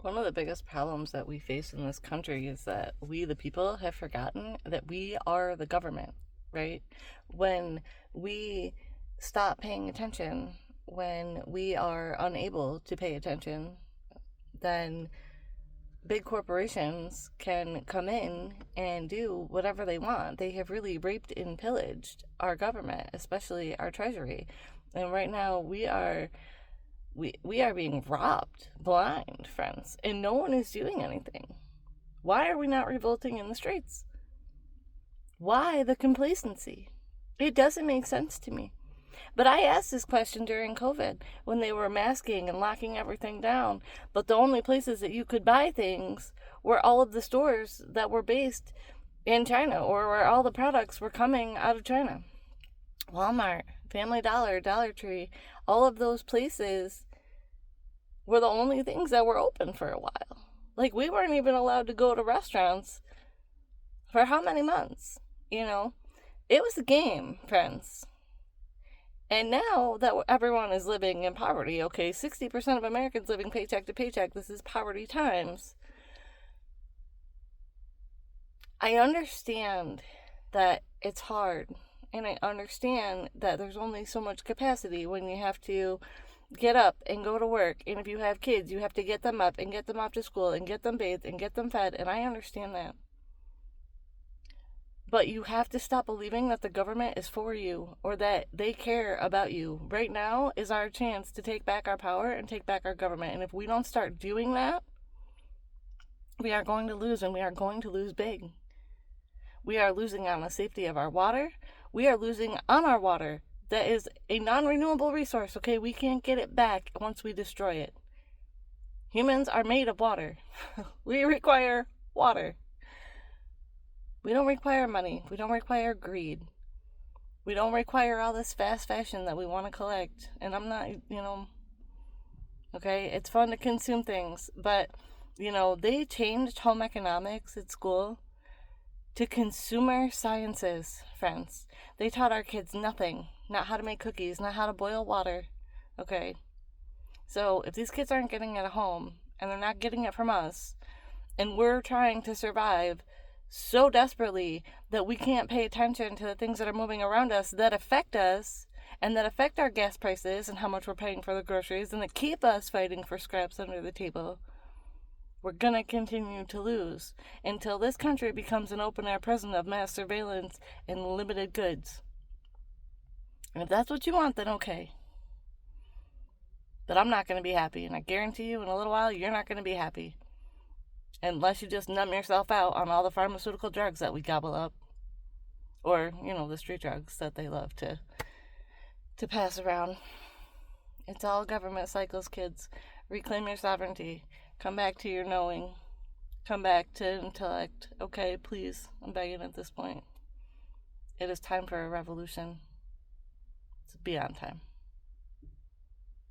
One of the biggest problems that we face in this country is that we, the people, have forgotten that we are the government, right? When we stop paying attention, when we are unable to pay attention, then big corporations can come in and do whatever they want. They have really raped and pillaged our government, especially our treasury. And right now we are being robbed blind, friends, and no one is doing anything. Why are we not revolting in the streets? Why the complacency? It doesn't make sense to me. But I asked this question during COVID when they were masking and locking everything down. But the only places that you could buy things were all of the stores that were based in China, or where all the products were coming out of China. Walmart, Family Dollar, Dollar Tree, all of those places were the only things that were open for a while. Like, we weren't even allowed to go to restaurants for how many months? It was a game, friends. And now that everyone is living in poverty, okay, 60% of Americans living paycheck to paycheck, this is poverty times. I understand that it's hard, and I understand that there's only so much capacity when you have to get up and go to work, and if you have kids, you have to get them up and get them off to school and get them bathed and get them fed, and I understand that. But you have to stop believing that the government is for you or that they care about you. Right now is our chance to take back our power and take back our government. And if we don't start doing that, we are going to lose, and we are going to lose big. We are losing on the safety of our water. We are losing on our water. That is a non-renewable resource, okay? We can't get it back once we destroy it. Humans are made of water. We require water. We don't require money. We don't require greed. We don't require all this fast fashion that we want to collect. And I'm not, okay, it's fun to consume things. But, they changed home economics at school to consumer sciences, friends. They taught our kids nothing. Not how to make cookies, not how to boil water. Okay? So if these kids aren't getting it at home, and they're not getting it from us, and we're trying to survive so desperately that we can't pay attention to the things that are moving around us that affect us and that affect our gas prices and how much we're paying for the groceries and that keep us fighting for scraps under the table, we're going to continue to lose until this country becomes an open-air prison of mass surveillance and limited goods. And if that's what you want, then okay. But I'm not going to be happy, and I guarantee you in a little while you're not going to be happy. Unless you just numb yourself out on all the pharmaceutical drugs that we gobble up. Or, the street drugs that they love to pass around. It's all government cycles, kids. Reclaim your sovereignty. Come back to your knowing. Come back to intellect. Okay, please. I'm begging at this point. It is time for a revolution. It's beyond time.